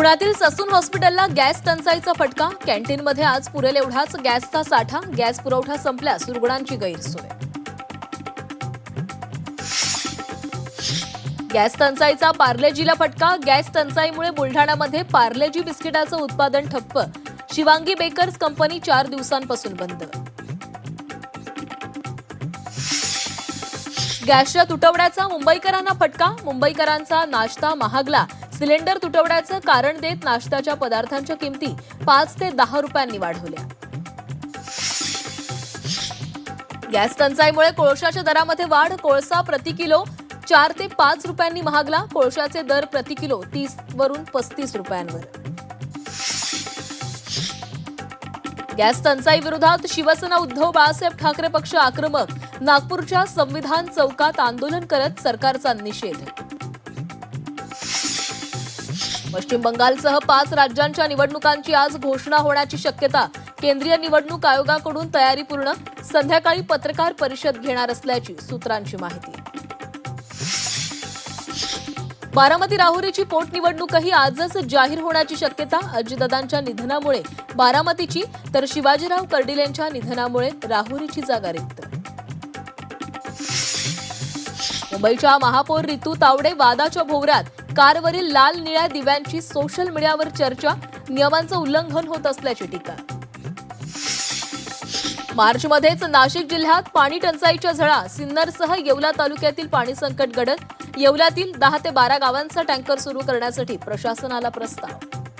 पुण्यातील ससून हॉस्पिटलला गॅस टंचाईचा फटका. कॅन्टीनमध्ये आज पुरेल एवढाच गॅसचा साठा. गॅस पुरवठा संपल्यास रुग्णांची गैरसोय. गॅस टंचाईचा पार्लेजीला फटका. गॅस टंचाईमुळे बुलढाण्यामध्ये पार्लेजी बिस्किटाचं उत्पादन ठप्प. शिवांगी बेकर्स कंपनी 4 दिवसांपासून बंद. गॅसच्या तुटवड्याचा मुंबईकरांना फटका. मुंबईकरांचा नाश्ता महागला. सिलेंडर तुटवड्याचं कारण देत नाश्त्याच्या पदार्थांच्या किमती 5 ते 10 रुपयांनी वाढवल्या. गॅस टंचाईमुळे कोळशाच्या दरामध्ये वाढ. कोळसा प्रति किलो 4 ते 5 रुपयांनी महागला. कोळशाचे दर प्रति किलो 30 वरून 35 रुपयांवर. गॅस टंचाई विरोधात शिवसेना उद्धव बाळासाहेब ठाकरे पक्ष आक्रमक. नागपूरच्या संविधान चौकात आंदोलन करत सरकारचा निषेध. पश्चिम बंगालसह 5 राज्यांच्या निवडणुकांची आज घोषणा होण्याची शक्यता. केंद्रीय निवडणूक आयोगाकडून तयारी पूर्ण. संध्याकाळी पत्रकार परिषद घेणार असल्याची सूत्रांची माहिती. बारामती राहुरीची पोटनिवडणूकही आजच जाहीर होण्याची शक्यता. अजितदादांच्या निधनामुळे बारामतीची तर शिवाजीराव कर्डिलेंच्या निधनामुळे राहुरीची जागा रिक्त. मुंबईच्या महापौर रितू तावडे वादाच्या भोवऱ्यात. कारवरील लाल निळ्या दिव्यांची सोशल मीडियावर चर्चा. नियमांचं उल्लंघन होत असल्याची टीका. मार्चमध्येच नाशिक जिल्ह्यात पाणी टंचाईच्या झळा. सिन्नरसह येवला तालुक्यातील पाणी संकट गडद. येवल्यातील 10 ते 12 गावांचा टँकर सुरू करण्यासाठी प्रशासनाला प्रस्ताव.